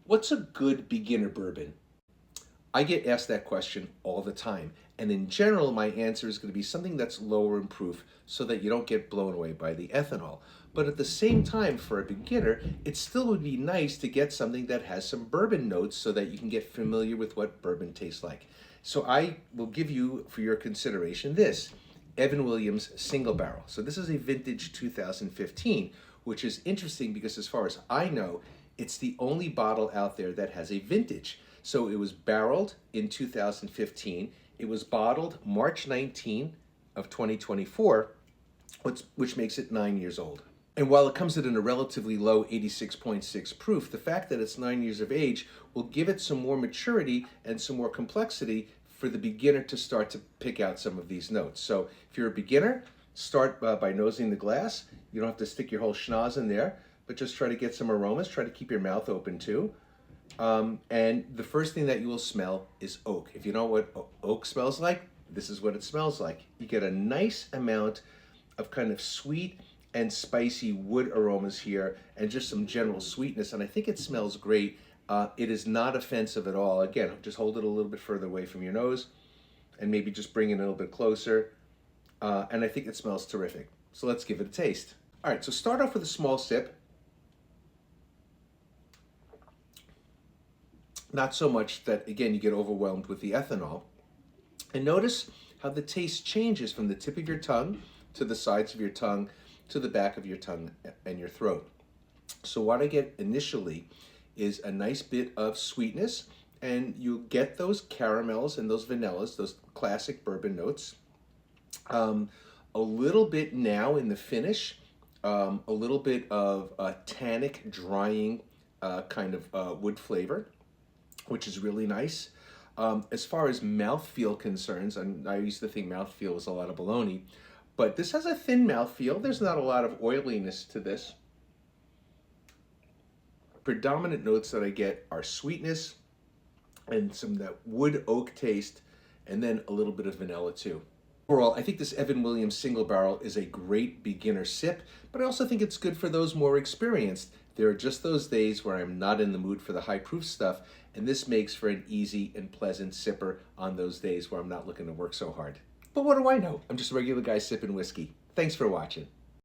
What's a good beginner bourbon? I get asked that question all the time. And in general, my answer is going to be something that's lower in proof so that you don't get blown away by the ethanol. But at the same time, for a beginner, it still would be nice to get something that has some bourbon notes so that you can get familiar with what bourbon tastes like. So I will give you, for your consideration, this Evan Williams Single Barrel. So this is a vintage 2015, which is interesting because as far as I know, it's the only bottle out there that has a vintage. So it was barreled in 2015. It was bottled March 19 of 2024, which makes it 9 years old. And while it comes at a relatively low 86.6 proof, the fact that it's 9 years of age will give it some more maturity and some more complexity for the beginner to start to pick out some of these notes. So if you're a beginner, start by nosing the glass. You don't have to stick your whole schnoz in there, but just try to get some aromas. Try to keep your mouth open too. And the first thing that you will smell is oak. If you know what oak smells like, this is what it smells like. You get a nice amount of kind of sweet and spicy wood aromas here and just some general sweetness. And I think it smells great. It is not offensive at all. Again, just hold it a little bit further away from your nose and maybe just bring it a little bit closer. And I think it smells terrific. So let's give it a taste. All right, so start off with a small sip. Not so much that, again, you get overwhelmed with the ethanol. And notice how the taste changes from the tip of your tongue to the sides of your tongue to the back of your tongue and your throat. So what I get initially is a nice bit of sweetness, and you get those caramels and those vanillas, those classic bourbon notes. A little bit now in the finish, a little bit of tannic, drying kind of wood flavor, which is really nice. As far as mouthfeel concerns, I used to think mouthfeel was a lot of baloney, but this has a thin mouthfeel. There's not a lot of oiliness to this. Predominant notes that I get are sweetness and some of that wood oak taste, and then a little bit of vanilla too. Overall, I think this Evan Williams Single Barrel is a great beginner sip, but I also think it's good for those more experienced. There are just those days where I'm not in the mood for the high proof stuff, and this makes for an easy and pleasant sipper on those days where I'm not looking to work so hard. But what do I know? I'm just a regular guy sipping whiskey. Thanks for watching.